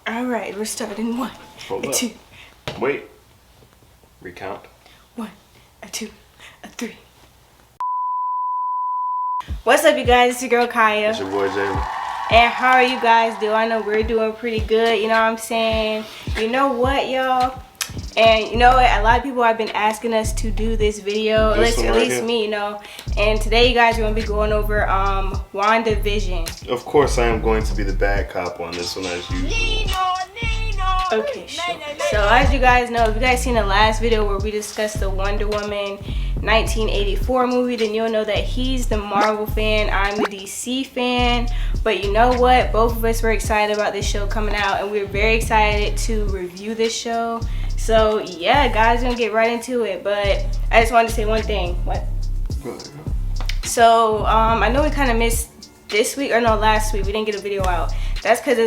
Alright, we're starting. 1, Hold a up. 2. Wait. Recount. 1, a 2, a 3. What's up, you guys? It's your girl Kiya. It's your boy Jamie. And how are you guys doing? I know we're doing pretty good, you know what I'm saying? You know what, y'all? And you know what? A lot of people have been asking us to do this video, at least me, you know. And today, you guys are going to be going over WandaVision. Of course, I am going to be the bad cop on this one as usual. Okay, sure. So as you guys know, if you guys seen the last video where we discussed the Wonder Woman 1984 movie, then you'll know that he's the Marvel fan, I'm the DC fan. But you know what? Both of us were excited about this show coming out, and we're very excited to review this show. So yeah, guys, we're gonna get right into it. But I just wanted to say one thing. What? So I know we kind of missed this week, or no, last week. We didn't get a video out. That's because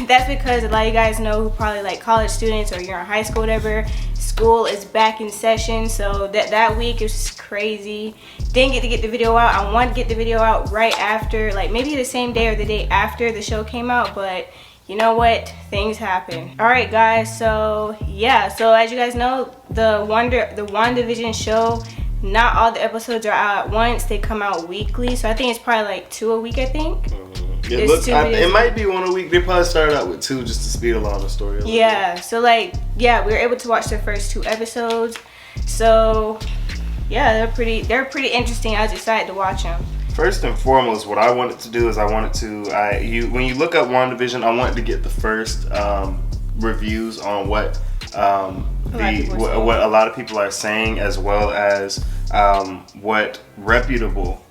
that's because a lot of you guys know who probably like college students or you're in high school, whatever. School is back in session, so that week it was just crazy. Didn't get to get the video out. I wanted to get the video out right after, like maybe the same day or the day after the show came out, but you know what? Things happen. All right, guys. So yeah. So as you guys know, the WandaVision show, not all the episodes are out at once. They come out weekly. So I think it's probably like 2 a week. I think. It might be 1 a week. They probably started out with 2 just to speed along the story. Yeah. So like, yeah, we were able to watch the first 2 episodes. So yeah, they're pretty interesting. I was excited to watch them. First and foremost, what I wanted to do is when you look up WandaVision, I wanted to get the first reviews on what what a lot of people are saying, as well as what reputable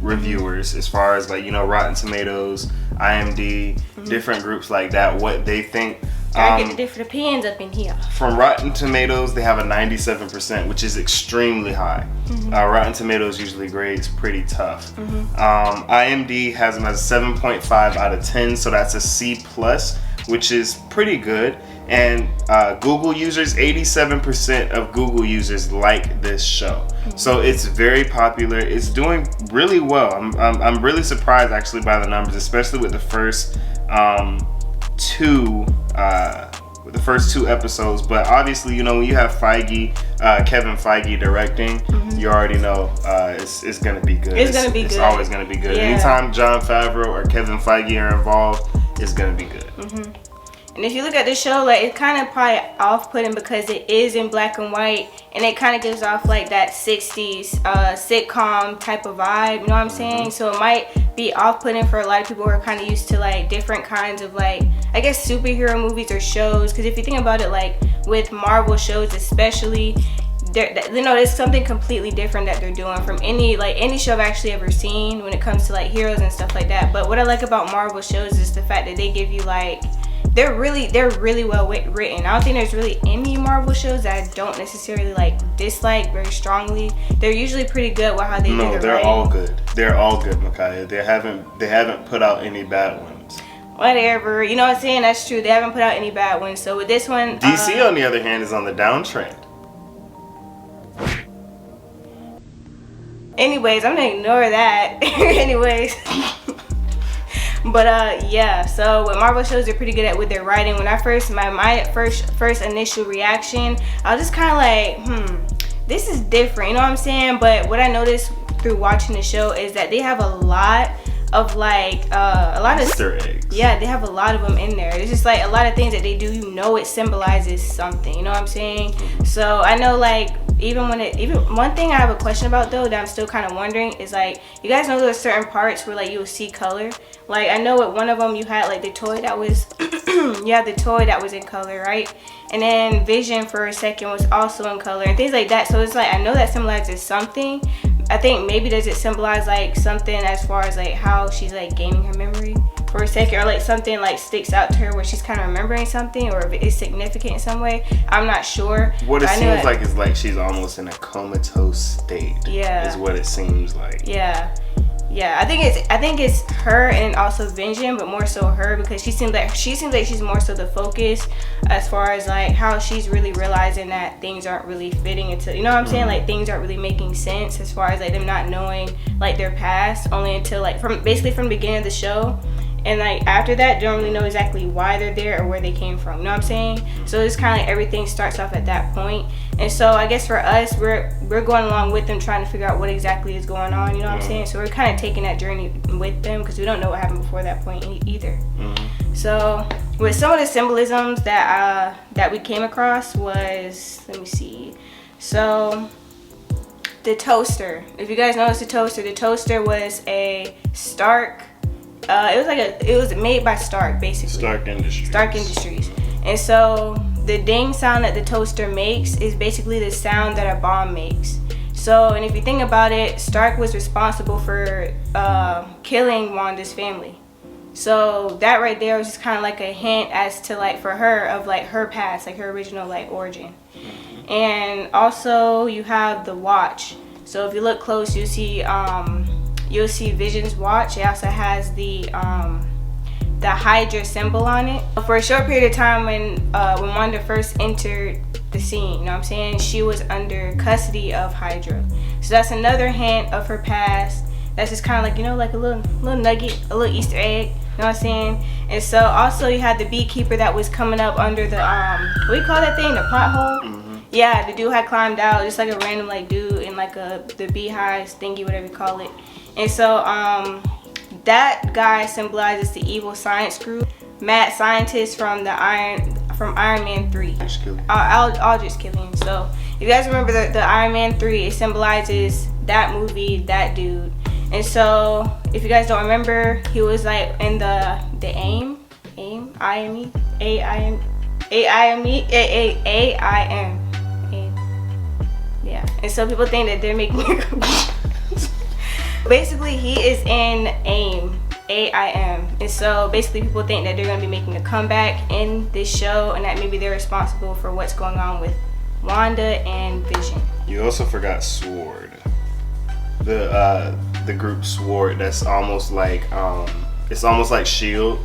reviewers, as far as like, you know, Rotten Tomatoes, IMDb, different groups like that, what they think. I get the different opinions up in here. From Rotten Tomatoes, they have a 97%, which is extremely high. Rotten Tomatoes usually grades pretty tough. IMDb has them as a 7.5 out of 10, so that's a C+, which is pretty good. And Google users, 87% of Google users like this show. So it's very popular. It's doing really well. I'm really surprised actually by the numbers, especially with the first two episodes. But obviously, you know, when you have Kevin Feige directing, you already know it's gonna be good. It's gonna be good. It's always gonna be good. Yeah. Anytime Jon Favreau or Kevin Feige are involved, it's gonna be good. And if you look at the show, like, it's kind of probably off-putting because it is in black and white, and it kind of gives off like that 60s sitcom type of vibe, you know what I'm saying? So it might be off-putting for a lot of people who are kind of used to like different kinds of, like, I guess, superhero movies or shows. Because if you think about it, like with Marvel shows especially, you know, there's something completely different that they're doing from any show I've actually ever seen when it comes to like heroes and stuff like that. But what I like about Marvel shows is the fact that they give you like, they're really well written. I don't think there's really any Marvel shows that I don't necessarily like dislike very strongly. They're usually pretty good with how they do their No, they're writing. all good. They're all good, Micaiah. They haven't put out any bad ones. Whatever, you know what I'm saying? That's true. They haven't put out any bad ones. So with this one, DC on the other hand is on the downtrend. Anyways, I'm gonna ignore that. Anyways. But yeah, so with Marvel shows, they're pretty good at with their writing. When I first, my first initial reaction, I was just kind of like, this is different, you know what I'm saying? But what I noticed through watching the show is that they have a lot of like a lot of Easter eggs. Yeah, they have a lot of them in there. It's just like a lot of things that they do, you know, it symbolizes something, you know what I'm saying? So I know, like, even one thing I have a question about though that I'm still kind of wondering is, like, you guys know there's certain parts where like you will see color. Like, I know at one of them you had like the toy that was you had the toy that was in color, right? And then Vision for a second was also in color and things like that. So it's like, I know that symbolizes something. I think maybe does it symbolize like something as far as like how she's like gaining her memory for a second, or like something like sticks out to her where she's kind of remembering something, or if it's significant in some way. I'm not sure. What it seems like is like she's almost in a comatose state. Yeah. Is what it seems like. Yeah. Yeah, I think it's her and also Vision, but more so her, because she seems like she's more so the focus as far as like how she's really realizing that things aren't really fitting into, you know what I'm saying, like things aren't really making sense as far as like them not knowing like their past only until like from the beginning of the show. and like after that, don't really know exactly why they're there or where they came from. You know what I'm saying? So it's kind of like everything starts off at that point. And so I guess for us, we're going along with them, trying to figure out what exactly is going on. You know what I'm saying? So we're kind of taking that journey with them because we don't know what happened before that point either. So with some of the symbolisms that we came across was, let me see. So the toaster. If you guys notice the toaster was a Stark. It was made by Stark, basically. Stark Industries. And so the ding sound that the toaster makes is basically the sound that a bomb makes. So, and if you think about it, Stark was responsible for killing Wanda's family. So that right there was just kind of like a hint as to like for her of like her past, like her original like origin. And also you have the watch. So if you look close, you'll see Vision's watch. It also has the Hydra symbol on it. For a short period of time when Wanda first entered the scene, you know what I'm saying, she was under custody of Hydra. So that's another hint of her past. That's just kind of like, you know, like a little nugget, a little Easter egg, you know what I'm saying? And so also you had the beekeeper that was coming up under the, what do you call that thing, the pothole? Yeah, the dude had climbed out, just like a random like dude in like the beehive thingy, whatever you call it. And so that guy symbolizes the evil science group, mad scientists from Iron Man 3. Aldrich Killian. So if you guys remember the Iron Man 3, it symbolizes that movie, that dude. And so if you guys don't remember, he was like in the AIM, yeah. And so people think that they're making basically he is in AIM. And so basically people think that they're going to be making a comeback in this show, and that maybe they're responsible for what's going on with Wanda and Vision. You also forgot SWORD. The group SWORD, that's almost like it's almost like SHIELD,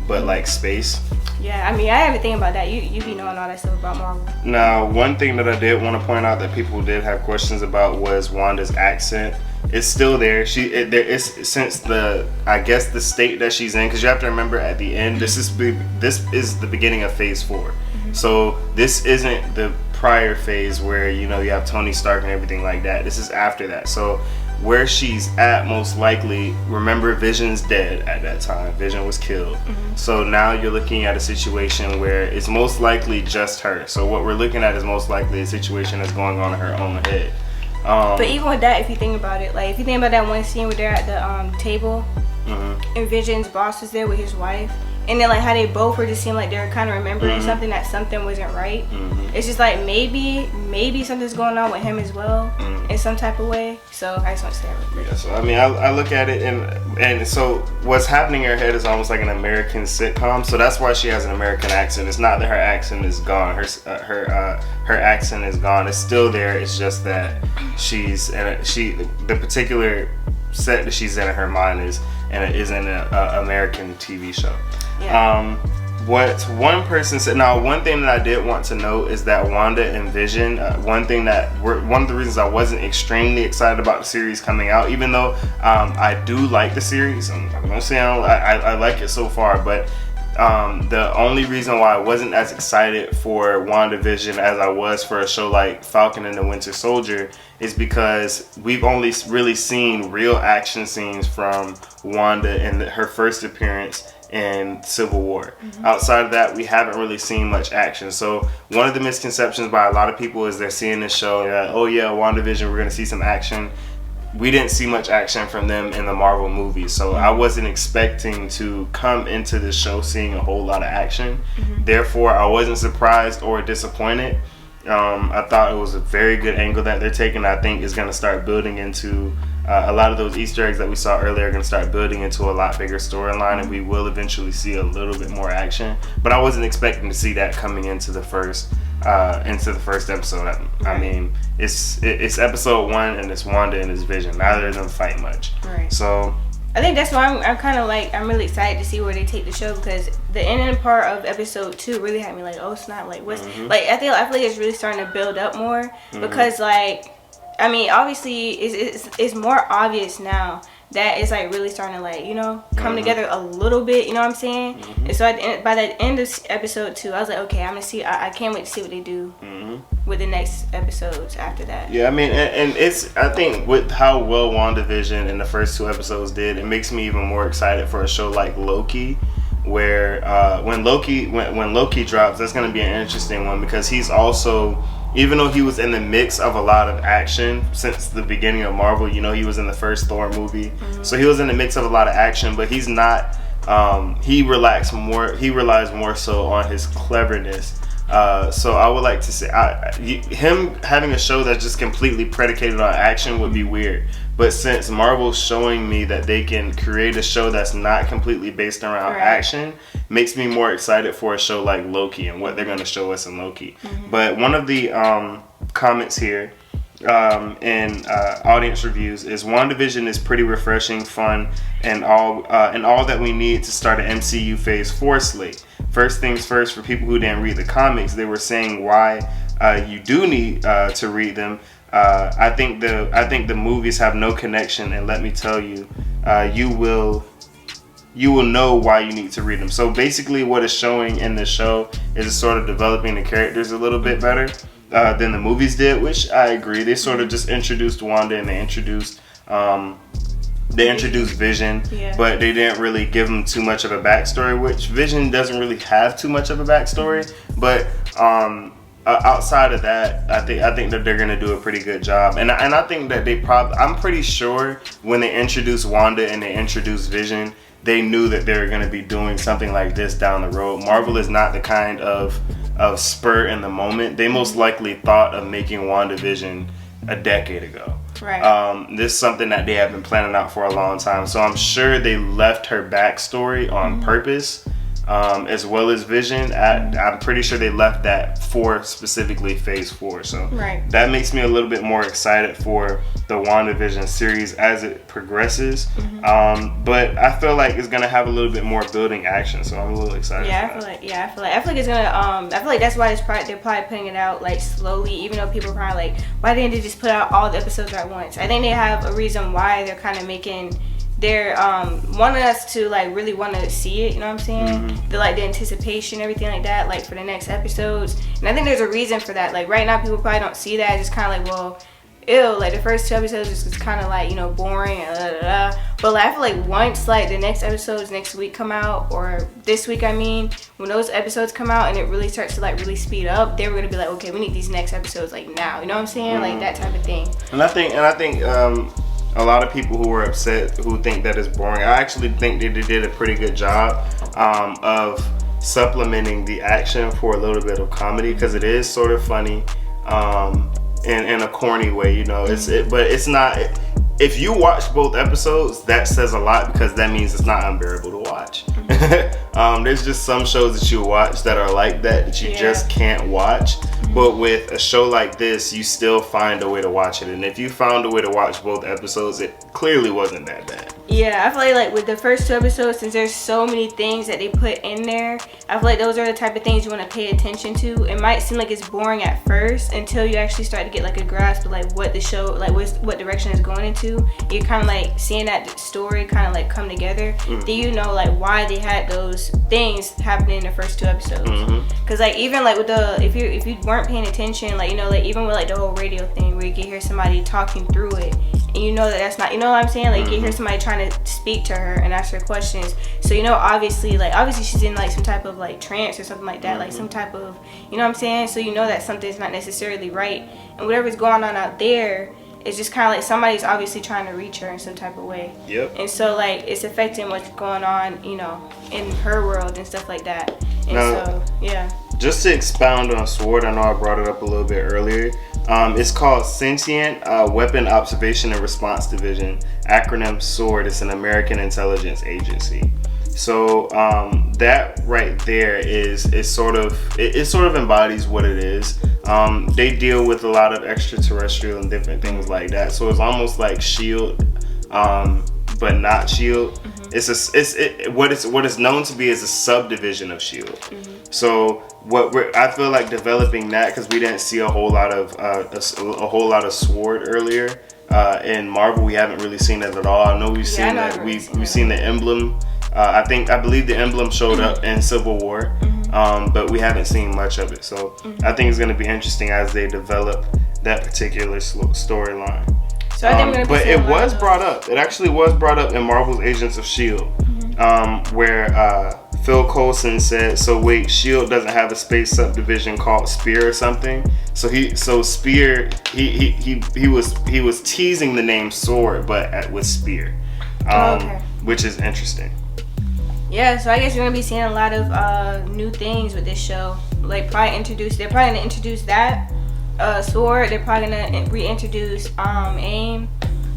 but like space. Yeah, I mean, I haven't think about that. You be knowing all that stuff about Marvel. Now, one thing that I did want to point out that people did have questions about was Wanda's accent. It's still there. There is, since I guess the state that she's in, because you have to remember at the end, this is the beginning of Phase 4. So this isn't the prior phase where you have Tony Stark and everything like that. This is after that. So where she's at, most likely, remember Vision's dead at that time. Vision was killed. So now you're looking at a situation where it's most likely just her. So what we're looking at is most likely a situation that's going on in her own head. But even with that, if you think about it, like if you think about that one scene where they're at the table and Vision's boss is there with his wife, and then like how they both were just seem like they were kind of remembering something, that something wasn't right. It's just like maybe something's going on with him as well in some type of way. So I just want to say that. Yeah, so I mean, I look at it and so what's happening in her head is almost like an American sitcom. So that's why she has an American accent. It's not that her accent is gone. Her accent is gone. It's still there. It's just that the particular set that she's in her mind is in an American TV show. Yeah. What one person said. Now, one thing that I did want to note is that Wanda and Vision. One of the reasons I wasn't extremely excited about the series coming out, even though I do like the series. I'm gonna say I like it so far, but the only reason why I wasn't as excited for WandaVision as I was for a show like Falcon and the Winter Soldier is because we've only really seen real action scenes from Wanda in her first appearance in Civil War. Outside of that, we haven't really seen much action. So one of the misconceptions by a lot of people is they're seeing this show, oh yeah, WandaVision, we're going to see some action. We didn't see much action from them in the Marvel movies, so I wasn't expecting to come into the show seeing a whole lot of action. Therefore, I wasn't surprised or disappointed. I thought it was a very good angle that they're taking. I think is going to start building into a lot of those Easter eggs that we saw earlier are going to start building into a lot bigger storyline, and we will eventually see a little bit more action. But I wasn't expecting to see that coming into the first episode. I mean, it's episode 1 and it's Wanda and it's Vision. Neither of them fight much. Right. So I think that's why I'm kind of like, I'm really excited to see where they take the show, because the ending part of episode 2 really had me like, oh snap, like what's like I feel like it's really starting to build up more because like, I mean, obviously it's more obvious now that is like really starting to like, you know, come together a little bit, you know what I'm saying? And so by the end of episode 2, I was like, okay, I'm gonna see, I can't wait to see what they do with the next episodes after that. Yeah, I mean, and it's, I think with how well WandaVision in the first 2 episodes did, it makes me even more excited for a show like Loki, where when Loki drops, that's gonna be an interesting one, because he's also, even though he was in the mix of a lot of action since the beginning of Marvel, you know, he was in the first Thor movie, so he was in the mix of a lot of action, but he's not, he relies more so on his cleverness. So I would like to say, him having a show that's just completely predicated on action would be weird. But since Marvel's showing me that they can create a show that's not completely based around action, makes me more excited for a show like Loki and what they're going to show us in Loki. But one of the comments here in audience reviews is, WandaVision is pretty refreshing, fun, and all that we need to start an MCU Phase 4 slate. First things first, for people who didn't read the comics, they were saying why you do need to read them. I think the movies have no connection, and let me tell you, you will know why you need to read them. So basically, what it's showing in the show is sort of developing the characters a little bit better than the movies did, which I agree. They sort of just introduced Wanda and they introduced Vision, but they didn't really give them too much of a backstory, which Vision doesn't really have too much of a backstory. But outside of that, I think that they're gonna do a pretty good job, and I think that I'm pretty sure when they introduced Wanda and they introduced Vision, they knew that they were gonna be doing something like this down the road. Marvel is not the kind of spur in the moment. They most likely thought of making WandaVision a decade ago. Right. This is something that they have been planning out for a long time. So I'm sure they left her backstory on purpose, as well as Vision. I'm pretty sure they left that for specifically Phase 4. So that makes me a little bit more excited for the WandaVision series as it progresses. But I feel like it's gonna have a little bit more building action, so I'm a little excited. I feel like it's gonna. I feel like that's why they're probably putting it out like slowly, even though people are probably like, why didn't they just put out all the episodes at once? I think they have a reason why they're kind of making. They're wanting us to like really want to see it, you know what I'm saying? The like the anticipation, everything like that, like for the next episodes. And I think there's a reason for that. Like right now, people probably don't see that. It's kind of like, well, ew, like the first 2 episodes is kind of like, you know, boring and But like I feel like once like the next episodes next week come out, or this week, I mean, when those episodes come out and it really starts to like really speed up, they were gonna be like, okay, we need these next episodes like now, you know what I'm saying? Like that type of thing. And I think a lot of people who were upset, who think that it's boring, I actually think that they did a pretty good job of supplementing the action for a little bit of comedy, because it is sort of funny in a corny way, you know. But it's not. If you watch both episodes, that says a lot, because that means it's not unbearable to watch. There's just some shows that you watch that are like that you just can't watch. But with a show like this, you still find a way to watch it. And if you found a way to watch both episodes, it clearly wasn't that bad. Yeah, I feel like with the first 2 episodes, since there's so many things that they put in there, I feel like those are the type of things you want to pay attention to. It might seem like it's boring at first until you actually start to get like a grasp of like what the show, like what direction it's going into. You're kind of like seeing that story kind of like come together. Then you know like why they had those things happening in the first 2 episodes. Cause like even like with the if you weren't paying attention, like, you know, like even with like the whole radio thing where you can hear somebody talking through it, and you know that's not, you know what I'm saying, like you can hear somebody trying to speak to her and ask her questions, so you know obviously she's in like some type of like trance or something like that, like some type of, you know what I'm saying, so you know that something's not necessarily right, and whatever's going on out there, it's just kind of like somebody's obviously trying to reach her in some type of way. And so like it's affecting what's going on, you know, in her world and stuff like that. And now, so just to expound on SWORD, I know I brought it up a little bit earlier. It's called Sentient Weapon Observation and Response Division, acronym SWORD. It's an American intelligence agency. So that right there is sort of embodies what it is. They deal with a lot of extraterrestrial and different things like that. So it's almost like SHIELD, but not SHIELD. What it's known to be is a subdivision of SHIELD. So I feel like developing that, because we didn't see a whole lot of SWORD earlier In Marvel, we haven't really seen it at all. I know we've seen that. We've seen the emblem. I believe the emblem showed up in Civil War, but we haven't seen much of it. So I think it's going to be interesting as they develop that particular storyline. So I think we're gonna but it was brought up. It actually was brought up in Marvel's Agents of S.H.I.E.L.D., where Phil Coulson said, "So wait, S.H.I.E.L.D. doesn't have a space subdivision called Spear or something?" So Spear, he was teasing the name Sword, but with Spear, which is interesting. Yeah, so I guess you're gonna be seeing a lot of new things with this show. Like they're probably gonna introduce that Sword. They're probably gonna reintroduce AIM,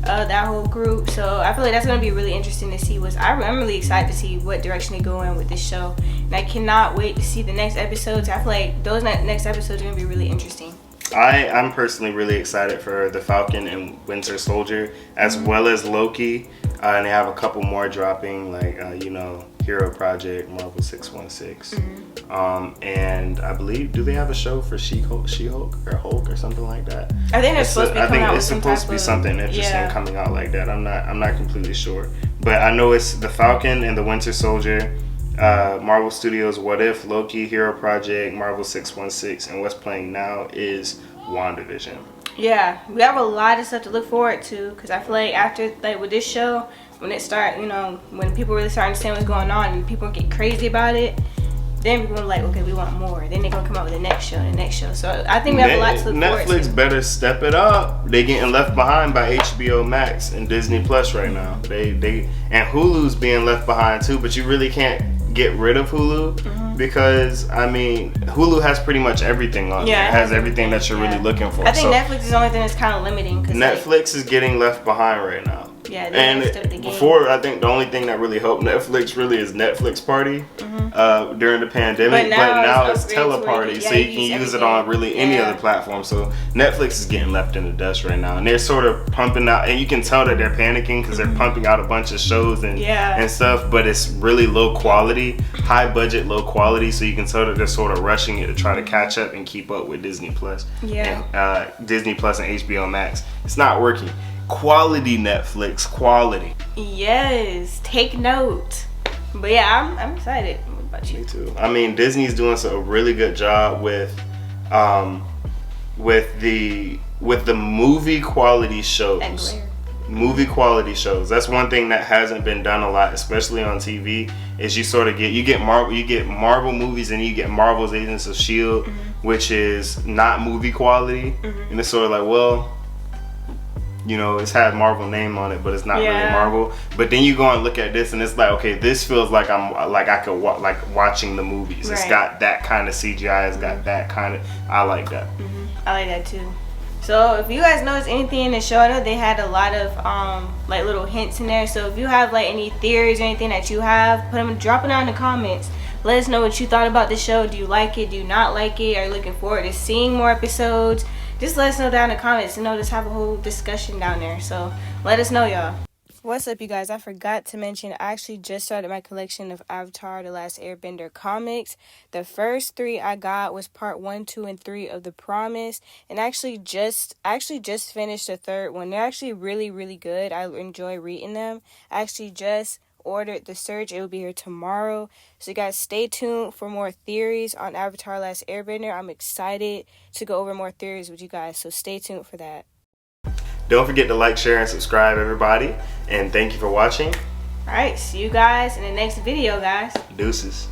that whole group. So I feel like that's gonna be really interesting to see. I'm really excited to see what direction they go in with this show, and I cannot wait to see the next episodes. I feel like those next episodes are gonna be really interesting. I'm personally really excited for the Falcon and Winter Soldier, as well as Loki, and they have a couple more dropping, like Hero Project, Marvel 616, and I believe, do they have a show for She-Hulk or Hulk or something like that? I think it's supposed to be something interesting coming out like that. I'm not completely sure, but I know it's the Falcon and the Winter Soldier, Marvel Studios What If, Loki, Hero Project, Marvel 616, and what's playing now is WandaVision. Yeah, we have a lot of stuff to look forward to, because I feel like after, like, with this show, when it start, when people really start understanding what's going on and people get crazy about it, then people are like, okay, we want more. Then they're gonna come out with the next show and the next show. So I think we have a lot to look forward to. Netflix better step it up. They getting left behind by HBO Max and Disneyplus right now. They and Hulu's being left behind too, but you really can't get rid of Hulu because Hulu has pretty much everything on there. It has everything that you're really looking for. I think Netflix is the only thing that's kind of limiting. Netflix is getting left behind right now. Yeah, and before, I think the only thing that really helped Netflix really is Netflix Party during the pandemic. But now it's Teleparty, so you can use it on really any other platform. So Netflix is getting left in the dust right now, and they're sort of pumping out, and you can tell that they're panicking because they're pumping out a bunch of shows and stuff, but it's really low quality, high budget, low quality. So you can tell that they're sort of rushing it to try to catch up and keep up with Disneyplus, Disneyplus and HBO Max. It's not working. Quality Netflix, quality. Yes, take note. But yeah, I'm excited. What about you? Me too. Disney's doing a really good job with the movie quality shows. Movie quality shows. That's one thing that hasn't been done a lot, especially on TV. Is you sort of get Marvel movies, and you get Marvel's Agents of S.H.I.E.L.D., which is not movie quality, and it's sort of like, well, it's had Marvel name on it, but it's not really Marvel. But then you go and look at this, and it's like, okay, this feels like I could watching the movies. Right. It's got that kind of CGI. It's got that kind of. I like that. I like that too. So if you guys notice anything in the show, I know they had a lot of little hints in there. So if you have any theories or anything that you have, drop it down in the comments. Let us know what you thought about the show. Do you like it? Do you not like it? Are you looking forward to seeing more episodes? Just let us know down in the comments. Just have a whole discussion down there. So let us know, y'all. What's up, you guys? I forgot to mention, I actually just started my collection of Avatar: The Last Airbender comics. The first 3 I got was part 1, 2, and 3 of The Promise, and I actually just finished the third one. They're actually really, really good. I enjoy reading them. I actually just ordered The Surge. It will be here tomorrow. So you guys stay tuned for more theories on Avatar: Last Airbender. I'm excited to go over more theories with you guys, so stay tuned for that. Don't forget to like, share, and subscribe, everybody. And thank you for watching. Alright, see you guys in the next video, guys. Deuces.